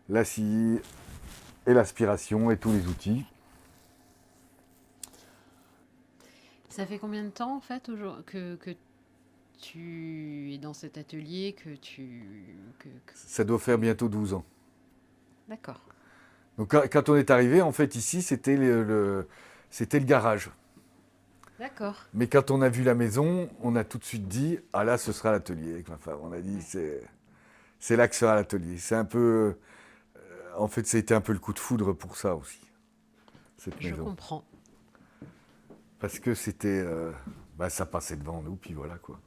la scie et l'aspiration et tous les outils. Ça fait combien de temps en fait que tu es dans cet atelier, Ça doit faire bientôt 12 ans. D'accord. Donc quand on est arrivé, en fait, ici, c'était c'était le garage. D'accord. Mais quand on a vu la maison, on a tout de suite dit, ah là, ce sera l'atelier. Avec ma femme, on a dit, c'est là que sera l'atelier. C'est un peu, en fait, ça a été un peu le coup de foudre pour ça aussi, cette Je maison. comprends. Parce que c'était, ça passait devant nous, puis voilà quoi.